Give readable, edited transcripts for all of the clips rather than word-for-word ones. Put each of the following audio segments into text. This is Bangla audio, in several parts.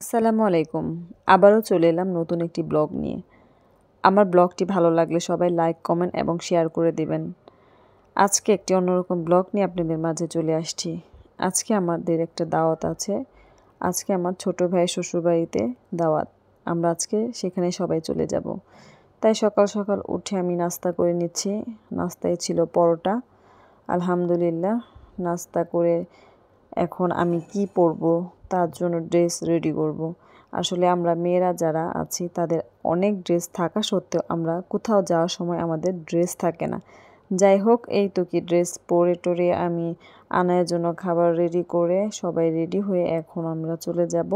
আসসালামু আলাইকুম। আবারও চলে এলাম নতুন একটি ব্লগ নিয়ে। আমার ব্লগটি ভালো লাগলে সবাই লাইক, কমেন্ট এবং শেয়ার করে দিবেন। আজকে একটি অন্যরকম ব্লগ নিয়ে আপনাদের মাঝে চলে আসছি। আজকে আমাদের একটা দাওয়াত আছে। আজকে আমার ছোট ভাইয়ের শ্বশুরবাড়িতে দাওয়াত। আমরা আজকে সেখানে সবাই চলে যাব। তাই সকাল সকাল উঠে আমি নাস্তা করে নিচ্ছি। নাস্তায় ছিল পরোটা। আলহামদুলিল্লাহ নাস্তা করে এখন আমি কি পরব তার জন্য ড্রেস রেডি করব। আসলে আমরা মেয়েরা যারা আছি তাদের অনেক ড্রেস থাকা সত্ত্বেও আমরা কোথাও যাওয়ার সময় আমাদের ড্রেস থাকে না। যাই হোক এই তো কি ড্রেস পরে টরে আমি আনার জন্য খাবার রেডি করে সবাই রেডি হয়ে এখন আমরা চলে যাব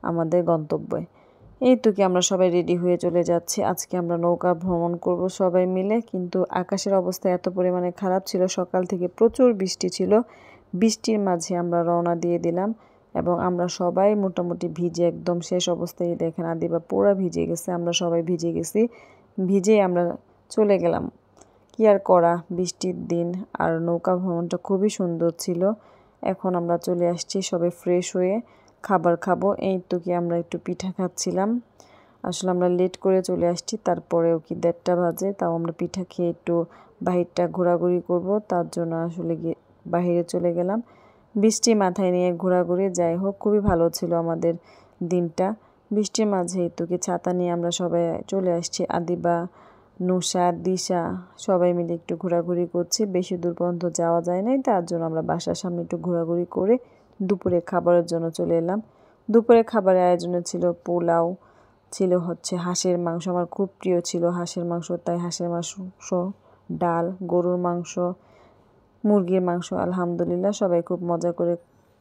আমাদের গন্তব্যে। এই তো কি আমরা সবাই রেডি হয়ে চলে যাচ্ছি। আজকে আমরা নৌকা ভ্রমণ করব সবাই মিলে, কিন্তু আকাশের অবস্থা এত পরিমাণে খারাপ ছিল, সকাল থেকে প্রচুর বৃষ্টি ছিল। বৃষ্টির মাঝে আমরা রওনা দিয়ে দিলাম এবং আমরা সবাই মোটামুটি ভিজে একদম শেষ অবস্থায় দেখেন আদিবা পুরা ভিজে গেছে, আমরা সবাই ভিজে গেছি। ভিজেই আমরা চলে গেলাম। কি আর করা, বৃষ্টির দিন আর নৌকা ভ্রমণটা খুবই সুন্দর ছিল। এখন আমরা চলে আসছি সবাই ফ্রেশ হয়ে খাবার খাবো। এই তো কি আমরা একটু পিঠা খাচ্ছিলাম। আসলে আমরা লেট করে চলে আসছি, তারপরেও কি 1:30 বাজে, তাও আমরা পিঠা খেয়ে একটু বাহিরটা ঘোরাঘুরি করব, তার জন্য আসলে গিয়ে বাহিরে চলে গেলাম। বৃষ্টি মাথায় নিয়ে ঘোরাঘুরি, যাই হোক খুবই ভালো ছিল আমাদের দিনটা। বৃষ্টির মাঝেই তো কি ছাতা নিয়ে আমরা সবাই চলে আসছি। আদিবা, নুসা, দিশা সবাই মিলে একটু ঘোরাঘুরি করছি। বেশি দূর পর্যন্ত যাওয়া যায় নাই, তার জন্য আমরা বাসার সামনে একটু ঘোরাঘুরি করে দুপুরে খাবারের জন্য চলে এলাম। দুপুরে খাবারের আয়োজনে ছিল পোলাও, ছিল হচ্ছে হাঁসের মাংস, আমার খুব প্রিয় ছিল হাঁসের মাংস, তাই হাঁসের মাংস, ডাল, গরুর মাংস, মুরগির মাংস। আলহামদুলিল্লাহ সবাই খুব মজা করে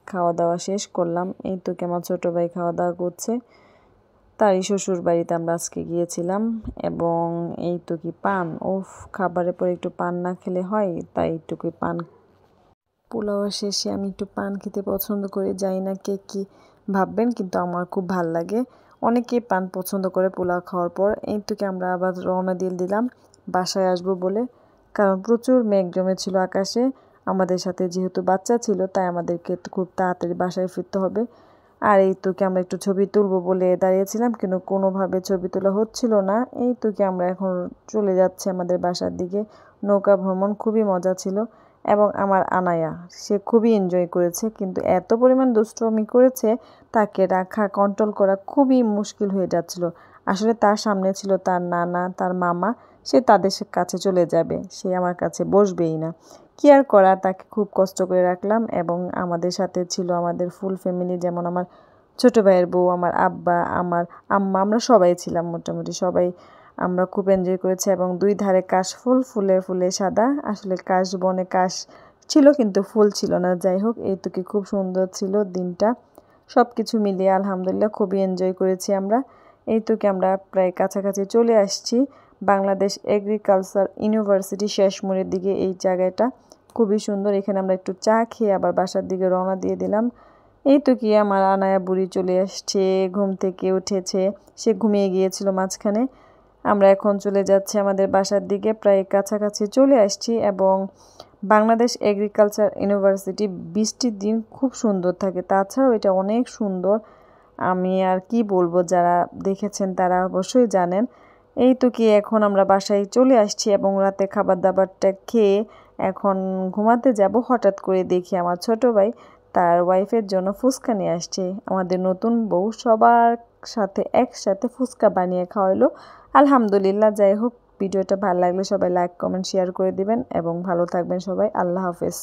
খাওয়া দাওয়া শেষ করলাম। এই তো কি আমার ছোটো ভাই খাওয়া দাওয়া করছে, তারই শ্বশুর বাড়িতে আমরা আজকে গিয়েছিলাম। এবং এই তো কি পান, ওফ, খাবারের পরে একটু পান না খেলে হয়, তাই একটু কি পান, পোলাও শেষে আমি একটু পান খেতে পছন্দ করি। জানি না কে কী ভাববেন, কিন্তু আমার খুব ভাল লাগে। অনেকেই পান পছন্দ করে পোলাও খাওয়ার পর। এই থেকে আমরা আবার রওনা দিয়ে দিলাম বাসায় আসবো বলে, কারণ প্রচুর মেঘ জমেছিল আকাশে। আমাদের সাথে যেহেতু বাচ্চা ছিল, তাই আমাদেরকে খুব তাড়াতাড়ি বাসায় ফিরতে হবে। আর এই তো কি আমরা একটু ছবি তুলবো বলে দাঁড়িয়েছিলাম, কিন্তু কোনোভাবে ছবি তোলা হচ্ছিল না। এই তো কি আমরা এখন চলে যাচ্ছি আমাদের বাসার দিকে। নৌকা ভ্রমণ খুবই মজা ছিল এবং আমার আনায়া সে খুবই এনজয় করেছে, কিন্তু এত পরিমাণ দুষ্টুমি করেছে তাকে রাখা, কন্ট্রোল করা খুবই মুশকিল হয়ে যাচ্ছিল। আসলে তার সামনে ছিল তার নানা, তার মামা, সে তাদের কাছে চলে যাবে, সে আমার কাছে বসবেই না। কি আর করা, তাকে খুব কষ্ট করে রাখলাম। এবং আমাদের সাথে ছিল আমাদের ফুল ফ্যামিলি, যেমন আমার ছোট ভাইয়ের বউ, আমার আব্বা, আমার আম্মা, আমরা সবাই ছিলাম, মোটামুটি সবাই। আমরা খুব এনজয় করেছি এবং দুই ধারে কাশফুল, ফুলে ফুলে সাদা। আসলে কাশ বনে কাশ ছিল কিন্তু ফুল ছিল না। যাই হোক এই তো কি খুব সুন্দর ছিল দিনটা। সব কিছু মিলিয়ে আলহামদুলিল্লাহ খুবই এনজয় করেছি আমরা। এই তো কি আমরা প্রায় কাছাকাছি চলে আসছি। বাংলাদেশ এগ্রিকালচার ইউনিভার্সিটি শেষ মোড়ের দিকে এই জায়গাটা খুবই সুন্দর। এখানে আমরা একটু চা খেয়ে আবার বাসার দিকে রওনা দিয়ে দিলাম। এই তো কি আমার আনায়া বুড়ি চলে আসছে, ঘুম থেকে উঠেছে, সে ঘুমিয়ে গিয়েছিল মাঝখানে। আমরা এখন চলে যাচ্ছি আমাদের বাসার দিকে, প্রায় কাছাকাছি চলে আসছি। এবং বাংলাদেশ এগ্রিকালচার ইউনিভার্সিটি বৃষ্টির দিন খুব সুন্দর থাকে, তাছাড়াও এটা অনেক সুন্দর। আমি আর কি বলবো, যারা দেখেছেন তারা অবশ্যই জানেন। এই তো কি এখন আমরা বাসায় চলে আসছি এবং রাতে খাবার দাবারটা খেয়ে এখন ঘুমাতে যাব। হঠাৎ করে দেখি আমার ছোট ভাই তার ওয়াইফের জন্য ফুচকা নিয়ে আসছে। আমাদের নতুন বউ সবার সাথে একসাথে ফুচকা বানিয়ে খাওয়াইলো। আলহামদুলিল্লাহ। যাই হোক, ভিডিওটা ভালো লাগলে সবাই লাইক, কমেন্ট, শেয়ার করে দিবেন এবং ভালো থাকবেন সবাই। আল্লাহ হাফেজ।